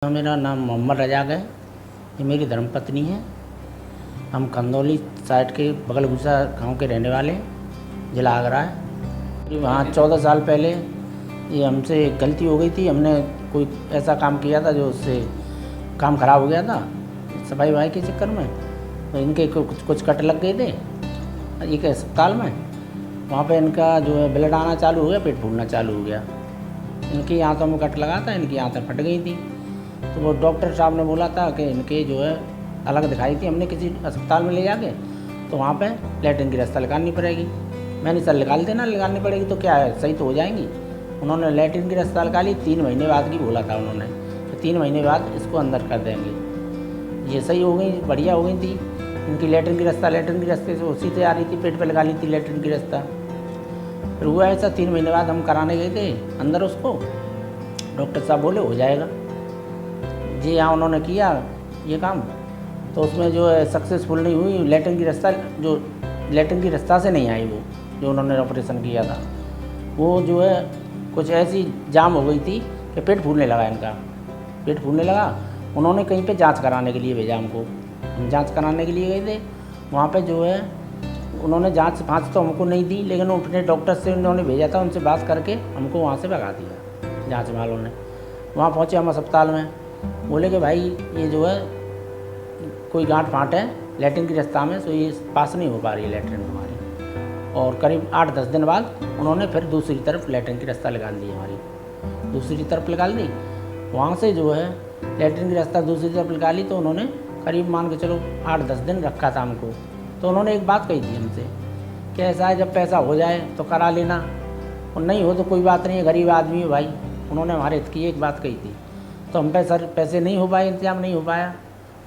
मेरा नाम मोहम्मद रजाक है। ये मेरी धर्मपत्नी है। हम कंदौली साइड के बगल गुस्सा गाँव के रहने वाले हैं, जिला आगरा है। वहाँ 14 साल पहले ये हमसे गलती हो गई थी। हमने कोई ऐसा काम किया था जो उससे काम ख़राब हो गया था सफाई वफाई के चक्कर में। तो इनके कुछ कट लग गए थे एक अस्पताल में। वहाँ पे इनका जो है ब्लड आना चालू हो गया, पेट फूलना चालू हो गया। इनकी आंतों में कट लगा था, इनकी आंतें फट गई थी। तो वो डॉक्टर साहब ने बोला था कि इनके जो है अलग दिखाई थी। हमने किसी अस्पताल में ले जाके तो वहाँ पे लैट्रिन की रास्ता निकालनी पड़ेगी। मैंने सर निकाल देना, निकालनी पड़ेगी तो क्या है, सही तो हो जाएंगी। उन्होंने लैट्रिन की रास्ता निकाली, 3 महीने बाद की बोला था उन्होंने कि 3 महीने बाद इसको अंदर कर देंगे। ये सही हो गई, बढ़िया हो गई थी इनकी लैट्रिन की रास्ता। लैट्रिन की रास्ते से उसी से आ रही थी, पेट पर लगा ली थी लैट्रिन की रास्ता। फिर हुआ ऐसा 3 महीने बाद हम कराने गए थे अंदर उसको। डॉक्टर साहब बोले हो जाएगा जी। हाँ, उन्होंने किया ये काम तो उसमें जो है सक्सेसफुल नहीं हुई। लैट्रिन की रास्ता जो लैट्रिन की रास्ता से नहीं आई, वो जो उन्होंने ऑपरेशन किया था वो जो है कुछ ऐसी जाम हो गई थी कि पेट फूलने लगा इनका। पेट फूलने लगा। उन्होंने कहीं पे जांच कराने के लिए भेजा हमको। हम जांच कराने के लिए गए थे। वहाँ पे जो है उन्होंने जांच तो हमको नहीं दी, लेकिन अपने डॉक्टर से उन्होंने भेजा था, उनसे बात करके हमको वहाँ से भगा दिया जाँच वालों ने। वहाँ पहुँचे हम अस्पताल में, बोले कि भाई ये जो है कोई गांठ फाँट है लैट्रिन की रास्ता में, तो ये पास नहीं हो पा रही है लैट्रिन हमारी। और करीब 8-10 दिन बाद उन्होंने फिर दूसरी तरफ लैट्रिन की रास्ता निकाल दी हमारी। दूसरी तरफ निकाल दी। वहाँ से जो है लैट्रिन की रास्ता दूसरी तरफ निकाली तो उन्होंने करीब मान के चलो 8-10 दिन रखा था हमको। तो उन्होंने एक बात कही थी हमसे कि ऐसा है, जब पैसा हो जाए तो करा लेना, और नहीं हो तो कोई बात नहीं है, गरीब आदमी है भाई। उन्होंने हमारे हित की एक बात कही थी। तो हम पे सर पैसे नहीं हो पाए, इंतजाम नहीं हो पाया।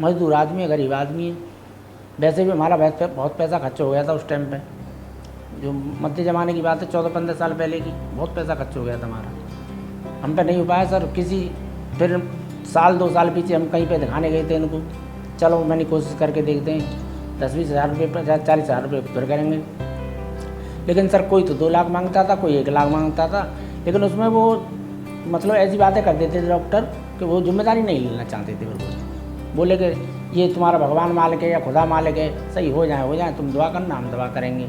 मजदूर आदमी है, गरीब आदमी है। वैसे भी हमारा बहुत पैसा खर्च हो गया था उस टाइम पे। जो मध्य ज़माने की बात है, 14-15 साल पहले की, बहुत पैसा खर्च हो गया था हमारा। हम पे नहीं हो पाया सर। फिर 1-2 साल पीछे हम कहीं पे दिखाने गए थे इनको। चलो मैंने कोशिश करके देखते हैं, 10-20 हज़ार रुपये, 40 हज़ार रुपये फिर करेंगे। लेकिन सर कोई तो 2 लाख मांगता था, कोई 1 लाख मांगता था। लेकिन उसमें वो मतलब ऐसी बातें कर देते थे डॉक्टर कि वो जिम्मेदारी नहीं लेना चाहते थे। बिल्कुल बोले कि ये तुम्हारा भगवान मालिक है या खुदा मालिक है, सही हो जाए, तुम दुआ करना, हम दुआ करेंगे।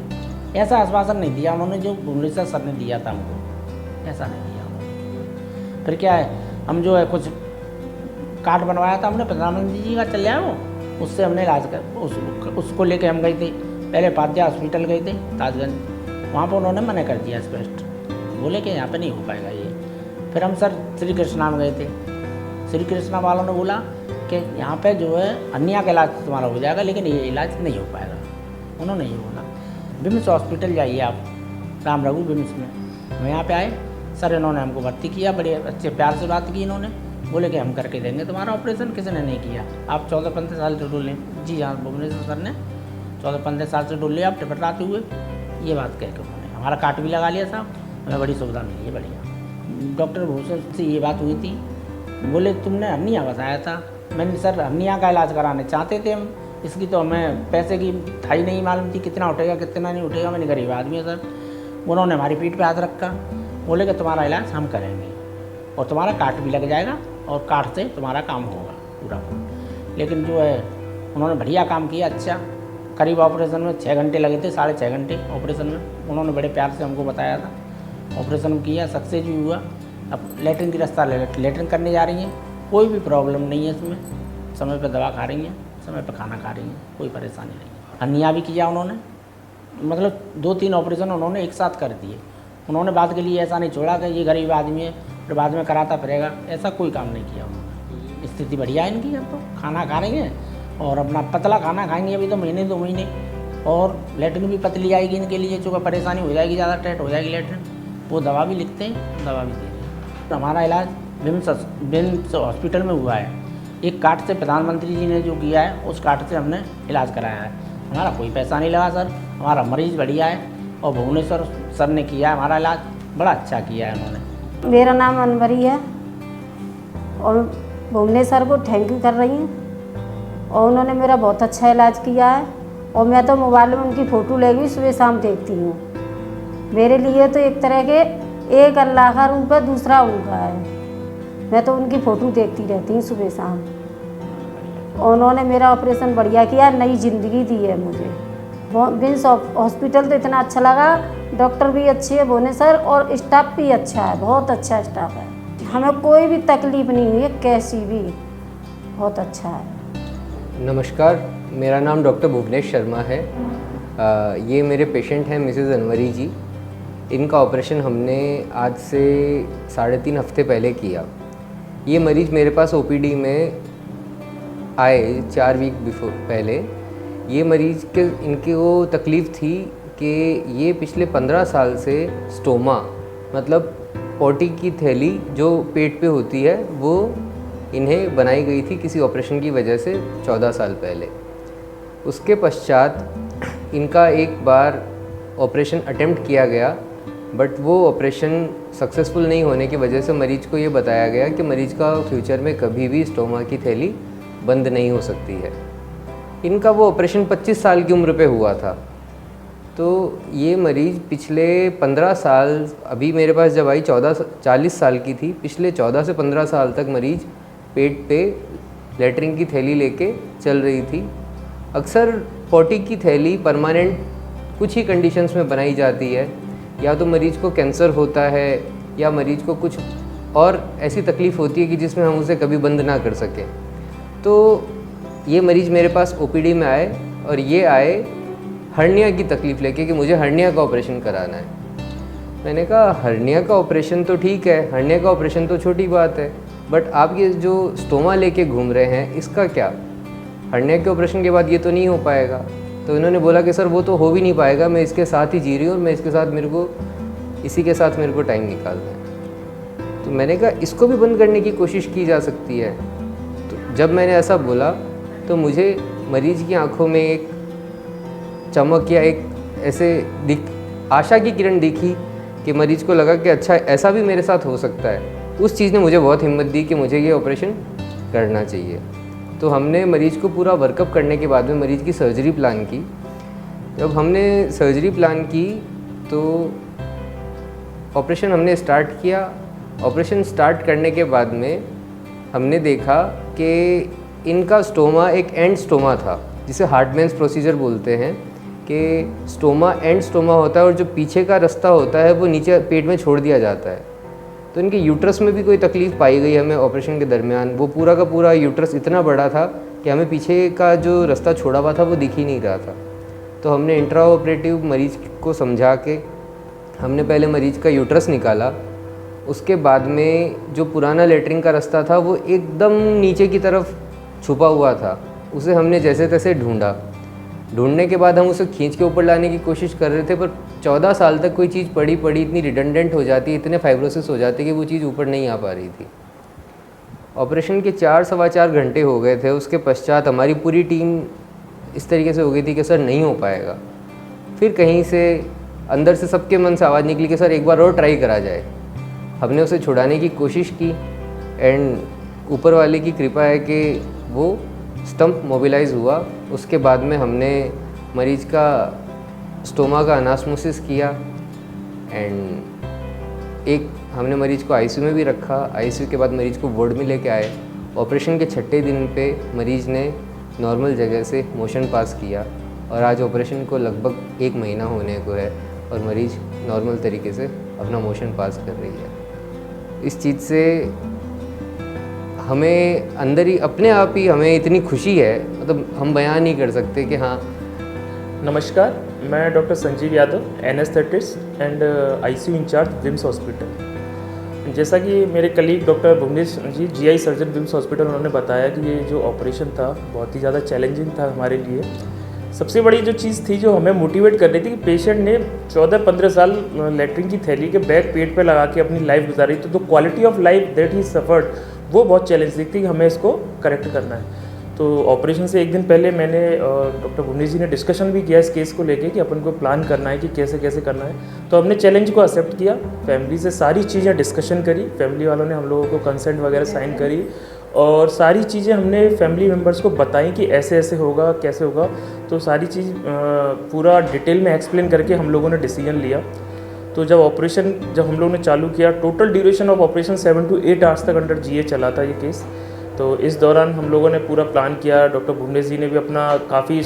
ऐसा आश्वासन नहीं दिया उन्होंने जो भुवनेश्वर सर ने दिया था हमको, ऐसा नहीं दिया उन्होंने। फिर क्या है, हम जो है कुछ कार्ड बनवाया था हमने, प्रधानमंत्री जी का चल जाए, उससे हमने इलाज कर उसको लेके हम गए थे। पहले पाध्या हॉस्पिटल गए थे ताजगंज। वहाँ पर उन्होंने मना कर दिया स्पष्ट, बोले कि यहाँ पर नहीं हो पाएगा ये। फिर हम सर श्री कृष्णा में गए थे। श्री कृष्णा वालों ने बोला कि यहाँ पे जो है अन्य का इलाज तुम्हारा हो जाएगा, लेकिन ये इलाज नहीं हो पाएगा। उन्होंने ये बोला विम्स हॉस्पिटल जाइए आप, राम रघु विम्स में। हम यहाँ पे आए, सर इन्होंने हमको भर्ती किया, बड़े अच्छे प्यार से बात की इन्होंने। बोले कि हम करके देंगे तुम्हारा ऑपरेशन। किसी ने नहीं किया, आप 14-15 साल से डोल लें। जी हाँ, भुवनेश्वर सर ने 14-15 साल से डोल लिया आप टिपटाते हुए, ये बात कह के उन्होंने हमारा काट भी लगा लिया साहब। हमें बड़ी सुविधा मिली है, बढ़िया। डॉक्टर भूषण से ये बात हुई थी, बोले तुमने हर्निया बताया था। मैंने सर हर्निया का इलाज कराने चाहते थे हम, इसकी तो हमें पैसे की था ही नहीं मालूम थी, कितना उठेगा कितना नहीं उठेगा। मैंने गरीब आदमी है सर। उन्होंने हमारी पीठ पे हाथ रखा, बोले कि तुम्हारा इलाज हम करेंगे और तुम्हारा काट भी लग जाएगा और काट से तुम्हारा काम होगा पूरा। लेकिन जो है उन्होंने बढ़िया काम किया, अच्छा। करीब ऑपरेशन में 6 घंटे लगे थे, 6.5 घंटे ऑपरेशन में। उन्होंने बड़े प्यार से हमको बताया था। ऑपरेशन किया, सक्सेस भी हुआ। अब लैट्रिन की रास्ता लैट्रिन करने जा रही हैं, कोई भी प्रॉब्लम नहीं है इसमें। समय पर दवा खा रही हैं, समय पर खाना खा रही हैं, कोई परेशानी नहीं है। हर्निया भी किया उन्होंने, मतलब 2-3 ऑपरेशन उन्होंने एक साथ कर दिए। उन्होंने बात के लिए ऐसा नहीं छोड़ा कि ये गरीब आदमी है फिर बाद में कराता फिरेगा, ऐसा कोई काम नहीं किया उन्होंने। स्थिति बढ़िया है इनकी। अब तो खाना खा रही हैं और अपना पतला खाना खाएंगे अभी तो महीने 2 महीने, और लैट्रिन भी पतली आएगी इनके लिए। जो परेशानी हो जाएगी, ज़्यादा टाइट हो जाएगी लैट्रिन, वो दवा भी लिखते हैं, दवा भी दे रहे हैं। तो हमारा इलाज विम्स हॉस्पिटल में हुआ है। एक कार्ड से प्रधानमंत्री जी ने जो किया है, उस कार्ड से हमने इलाज कराया है। हमारा कोई पैसा नहीं लगा सर, हमारा मरीज़ बढ़िया है। और भुवनेश्वर सर ने किया है हमारा इलाज, बड़ा अच्छा किया है उन्होंने। मेरा नाम अनवरी है और भुवनेश्वर को थैंक यू कर रही हूँ। और उन्होंने मेरा बहुत अच्छा इलाज किया है और मैं तो मोबाइल में उनकी फ़ोटो लेके सुबह शाम देखती हूँ। मेरे लिए तो एक तरह के एक अल्लाह का रूप है, दूसरा उनका है। मैं तो उनकी फ़ोटो देखती रहती हूँ सुबह शाम। उन्होंने मेरा ऑपरेशन बढ़िया किया, नई ज़िंदगी दी है मुझे। विम्स हॉस्पिटल तो इतना अच्छा लगा, डॉक्टर भी अच्छे है भुवनेश्वर, और स्टाफ भी अच्छा है, बहुत अच्छा स्टाफ है। हमें कोई भी तकलीफ़ नहीं हुई है, कैसी भी, बहुत अच्छा है। नमस्कार, मेरा नाम डॉक्टर भुवनेश शर्मा है। ये मेरे पेशेंट हैं मिसेज़ अनवरी जी। इनका ऑपरेशन हमने आज से 3.5 हफ्ते पहले किया। ये मरीज़ मेरे पास ओपीडी में आए 4 वीक बिफोर पहले। ये मरीज़ के इनकी वो तकलीफ़ थी कि ये पिछले 15 साल से स्टोमा, मतलब पोटी की थैली जो पेट पे होती है, वो इन्हें बनाई गई थी किसी ऑपरेशन की वजह से 14 साल पहले। उसके पश्चात इनका एक बार ऑपरेशन अटेम्प्ट किया गया, बट वो ऑपरेशन सक्सेसफुल नहीं होने की वजह से मरीज़ को ये बताया गया कि मरीज़ का फ्यूचर में कभी भी स्टोमा की थैली बंद नहीं हो सकती है। इनका वो ऑपरेशन 25 साल की उम्र पे हुआ था। तो ये मरीज़ पिछले 15 साल, अभी मेरे पास जब आई 40 साल की थी, पिछले 14 से 15 साल तक मरीज़ पेट पे लेटरिन की थैली लेके चल रही थी। अक्सर पोटी की थैली परमानेंट कुछ ही कंडीशंस में बनाई जाती है, या तो मरीज़ को कैंसर होता है या मरीज़ को कुछ और ऐसी तकलीफ़ होती है कि जिसमें हम उसे कभी बंद ना कर सकें। तो ये मरीज़ मेरे पास ओपीडी में आए, और ये आए हर्निया की तकलीफ़ लेके कि मुझे हर्निया का ऑपरेशन कराना है। मैंने कहा हर्निया का ऑपरेशन तो ठीक है, हर्निया का ऑपरेशन तो छोटी बात है, बट आप ये जो स्टोमा लेके घूम रहे हैं इसका क्या? हर्निया के ऑपरेशन के बाद ये तो नहीं हो पाएगा। तो इन्होंने बोला कि सर वो तो हो भी नहीं पाएगा, मैं इसके साथ ही जी रही हूँ और मैं इसके साथ इसी के साथ मेरे को टाइम निकालना है। तो मैंने कहा इसको भी बंद करने की कोशिश की जा सकती है। तो जब मैंने ऐसा बोला तो मुझे मरीज़ की आंखों में एक चमक या एक ऐसे आशा की किरण दिखी कि मरीज़ को लगा कि अच्छा ऐसा भी मेरे साथ हो सकता है। उस चीज़ ने मुझे बहुत हिम्मत दी कि मुझे ये ऑपरेशन करना चाहिए। तो हमने मरीज़ को पूरा वर्कअप करने के बाद में मरीज़ की सर्जरी प्लान की। जब हमने सर्जरी प्लान की तो ऑपरेशन हमने स्टार्ट किया। ऑपरेशन स्टार्ट करने के बाद में हमने देखा कि इनका स्टोमा एक एंड स्टोमा था, जिसे हार्टमैन्स प्रोसीजर बोलते हैं, कि स्टोमा एंड स्टोमा होता है और जो पीछे का रास्ता होता है वो नीचे पेट में छोड़ दिया जाता है। तो इनके यूट्रस में भी कोई तकलीफ़ पाई गई हमें ऑपरेशन के दरमियान। वो पूरा का पूरा यूट्रस इतना बड़ा था कि हमें पीछे का जो रास्ता छोड़ा हुआ था वो दिख ही नहीं रहा था। तो हमने इंट्रा ऑपरेटिव मरीज़ को समझा के हमने पहले मरीज़ का यूट्रस निकाला। उसके बाद में जो पुराना लेटरिन का रास्ता था वो एकदम नीचे की तरफ छुपा हुआ था, उसे हमने जैसे तैसे ढूंढने के बाद हम उसे खींच के ऊपर लाने की कोशिश कर रहे थे, पर 14 साल तक कोई चीज़ पड़ी इतनी रिडंडेंट हो जाती, इतने फाइब्रोसिस हो जाते कि वो चीज़ ऊपर नहीं आ पा रही थी। ऑपरेशन के 4-4.25 घंटे हो गए थे। उसके पश्चात हमारी पूरी टीम इस तरीके से हो गई थी कि सर नहीं हो पाएगा। फिर कहीं से अंदर से सबके मन से आवाज़ निकली कि सर एक बार और ट्राई करा जाए। हमने उसे छुड़ाने की कोशिश की, एंड ऊपर वाले की कृपा है कि वो स्टंप मोबिलाइज़ हुआ। उसके बाद में हमने मरीज़ का स्टोमा का अनास्मोसिस किया, एंड एक हमने मरीज़ को आईसीयू में भी रखा। आईसीयू के बाद मरीज़ को वार्ड में लेके आए। ऑपरेशन के 6ठे दिन पे मरीज़ ने नॉर्मल जगह से मोशन पास किया, और आज ऑपरेशन को लगभग 1 महीना होने को है और मरीज़ नॉर्मल तरीके से अपना मोशन पास कर रही है। इस चीज़ से हमें अंदर ही अपने आप ही हमें इतनी खुशी है, मतलब हम बयान नहीं कर सकते कि हाँ। नमस्कार, मैं doctor Sanjeev Yadav, anaesthetist and ICU incharge VIMS hospital. जैसा कि मेरे colleague doctor Bhuvnesh ji, GI surgeon VIMS hospital, उन्होंने बताया कि ये जो ऑपरेशन था बहुत ही ज़्यादा चैलेंजिंग था हमारे लिए। सबसे बड़ी जो चीज़ थी जो हमें मोटिवेट कर रही थी कि पेशेंट ने 14-15 साल लेटरिन की थैली के बैग पेट पे लगा के अपनी लाइफ गुजारी, तो quality of life that he suffered वो बहुत चैलेंजिंग थी कि हमें इसको करेक्ट करना है। तो ऑपरेशन से 1 दिन पहले मैंने डॉक्टर भुवनेश जी ने डिस्कशन भी किया इस केस को लेके कि अपन को प्लान करना है कि कैसे कैसे करना है। तो हमने चैलेंज को एक्सेप्ट किया, फैमिली से सारी चीज़ें डिस्कशन करी, फैमिली वालों ने हम लोगों को कंसेंट वगैरह साइन करी, और सारी चीज़ें हमने फैमिली मेम्बर्स को बताई कि ऐसे ऐसे होगा, कैसे होगा। तो सारी चीज़ पूरा डिटेल में एक्सप्लेन करके हम लोगों ने डिसीजन लिया। तो जब हम लोगों ने चालू किया, total duration of operation 7 to 8 hours तक अंडर GA चला था ये केस। तो इस दौरान हम लोगों ने पूरा प्लान किया, डॉक्टर भुवनेश जी ने भी अपना काफ़ी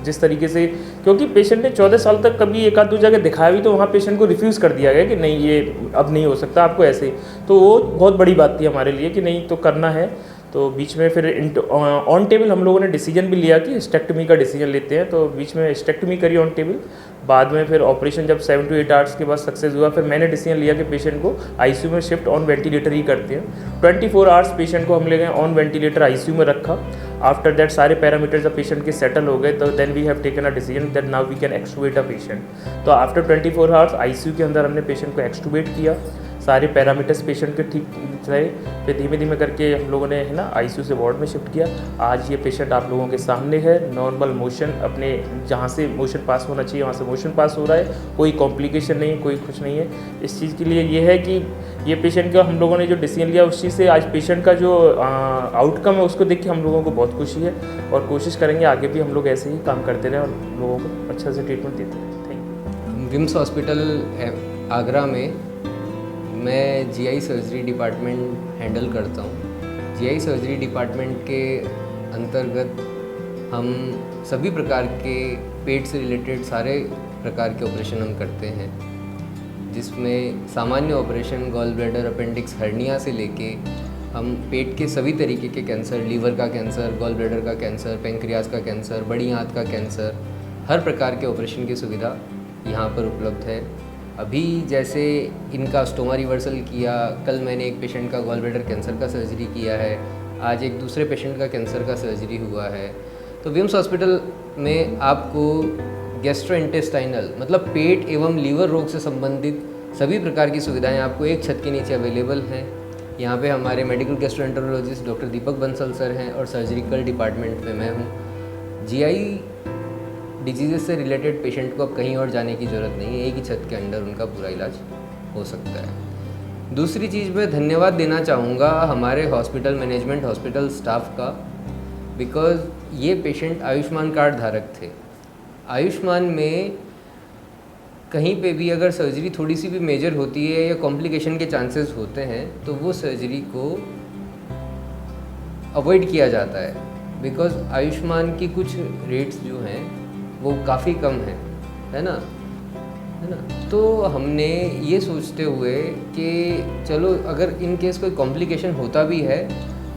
जिस तरीके से, क्योंकि पेशेंट ने 14 साल तक कभी एक आध दो जगह दिखाया भी तो वहाँ पेशेंट को रिफ्यूज़ कर दिया गया कि नहीं ये अब नहीं हो सकता आपको ऐसे। तो वो बहुत बड़ी बात थी हमारे लिए कि नहीं तो करना है। तो बीच में फिर ऑन टेबल हम लोगों ने डिसीजन भी लिया कि हिस्टेक्टमी का डिसीजन लेते हैं, तो बीच में हिस्टेक्टमी करी ऑन टेबल। बाद में फिर ऑपरेशन जब 7 to 8 आवर्स के बाद सक्सेस हुआ, फिर मैंने डिसीजन लिया कि पेशेंट को ICU में शिफ्ट ऑन वेंटिलेटर ही करते हैं। 24 आवर्स पेशेंट को हम ले गए ऑन वेंटिलेटर, ICU में रखा। आफ्टर दैट सारे पैरामीटर्स ऑफ पेशेंट के सेटल हो गए, तो then we have taken a decision that now we can extubate a patient. तो आफ्टर 24 आवर्स ICU के अंदर हमने पेशेंट को एक्सटूबेट किया, सारे पैरामीटर्स पेशेंट के ठीक रहे। फिर धीमे धीमे करके हम लोगों ने है ना ICU से वार्ड में शिफ्ट किया। आज ये पेशेंट आप लोगों के सामने है, नॉर्मल मोशन, अपने जहाँ से मोशन पास होना चाहिए वहाँ से मोशन पास हो रहा है, कोई कॉम्प्लिकेशन नहीं, कोई कुछ नहीं है। इस चीज़ के लिए ये है कि ये पेशेंट का हम लोगों ने जो डिसीजन लिया उस चीज़ से आज पेशेंट का जो आउटकम है उसको देख के हम लोगों को बहुत खुशी है, और कोशिश करेंगे आगे भी हम लोग ऐसे ही काम करते रहें और लोगों को अच्छा से ट्रीटमेंट देते रहें। Thank you. VIMS hospital Agra में मैं GI सर्जरी डिपार्टमेंट हैंडल करता हूँ। GI सर्जरी डिपार्टमेंट के अंतर्गत हम सभी प्रकार के पेट से रिलेटेड सारे प्रकार के ऑपरेशन हम करते हैं, जिसमें सामान्य operation gall bladder, appendix, hernia से लेके हम पेट के सभी तरीके के कैंसर, लीवर का कैंसर, गॉल ब्लैडर का कैंसर, पेंक्रियाज का कैंसर, बड़ी आंत का कैंसर, हर प्रकार के ऑपरेशन की सुविधा यहाँ पर उपलब्ध है। अभी जैसे इनका स्टोमा रिवर्सल किया, कल मैंने एक पेशेंट का गॉल ब्लैडर कैंसर का सर्जरी किया है, आज एक दूसरे पेशेंट का कैंसर का सर्जरी हुआ है। तो विम्स हॉस्पिटल में आपको गैस्ट्रोइंटेस्टाइनल मतलब पेट एवं लीवर रोग से संबंधित सभी प्रकार की सुविधाएं आपको एक छत के नीचे अवेलेबल हैं। यहाँ पे हमारे मेडिकल गैस्ट्रोएंटरोलॉजिस्ट डॉक्टर दीपक बंसल सर हैं और सर्जिकल डिपार्टमेंट में मैं हूँ। GI डिजीज़ से रिलेटेड पेशेंट को अब कहीं और जाने की ज़रूरत नहीं है, एक ही छत के अंडर उनका पूरा इलाज हो सकता है। दूसरी चीज़ मैं धन्यवाद देना चाहूँगा हमारे हॉस्पिटल मैनेजमेंट, हॉस्पिटल स्टाफ का, बिकॉज़ ये पेशेंट आयुष्मान कार्ड धारक थे। आयुष्मान में कहीं पे भी अगर सर्जरी थोड़ी सी भी मेजर होती है या कॉम्प्लिकेशन के चांसेस होते हैं तो वो सर्जरी को अवॉइड किया जाता है, बिकॉज़ आयुष्मान की कुछ रेट्स जो हैं वो काफ़ी कम है ना। तो हमने ये सोचते हुए कि चलो अगर इन केस कोई कॉम्प्लिकेशन होता भी है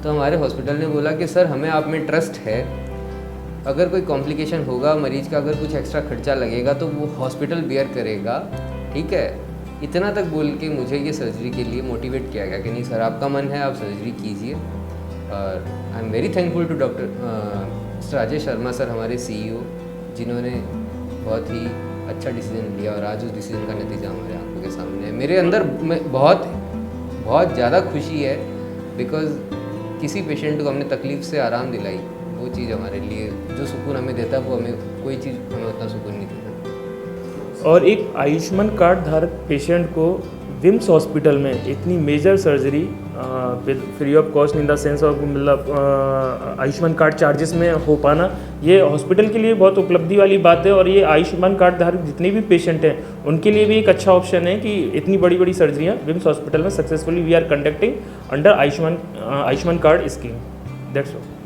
तो हमारे हॉस्पिटल ने बोला कि सर हमें आप में ट्रस्ट है, अगर कोई कॉम्प्लिकेशन होगा, मरीज़ का अगर कुछ एक्स्ट्रा खर्चा लगेगा तो वो हॉस्पिटल बियर करेगा, ठीक है। इतना तक बोल के मुझे ये सर्जरी के लिए मोटिवेट किया गया कि नहीं सर आपका मन है आप सर्जरी कीजिए। और I am very thankful to doctor Rajesh Sharma sir, हमारे CEO, जिन्होंने बहुत ही अच्छा डिसीजन लिया और आज उस डिसीजन का नतीजा हमारे आंखों के सामने है। मेरे अंदर बहुत ज़्यादा खुशी है, बिकॉज़ किसी पेशेंट को हमने तकलीफ़ से आराम दिलाई, वो चीज़ हमारे लिए जो सुकून हमें देता है वो हमें कोई चीज़ हमें उतना सुकून नहीं देता। और एक आयुष्मान कार्ड धारक पेशेंट को विम्स हॉस्पिटल में इतनी major surgery free of cost in the sense of मतलब आयुष्मान कार्ड चार्जेस में हो पाना, ये हॉस्पिटल के लिए बहुत उपलब्धि वाली बात है। और ये आयुष्मान कार्ड धारक जितने भी पेशेंट हैं उनके लिए भी एक अच्छा ऑप्शन है कि इतनी बड़ी बड़ी सर्जरियाँ विम्स हॉस्पिटल में successfully we are conducting under Ayushman card scheme. That's all.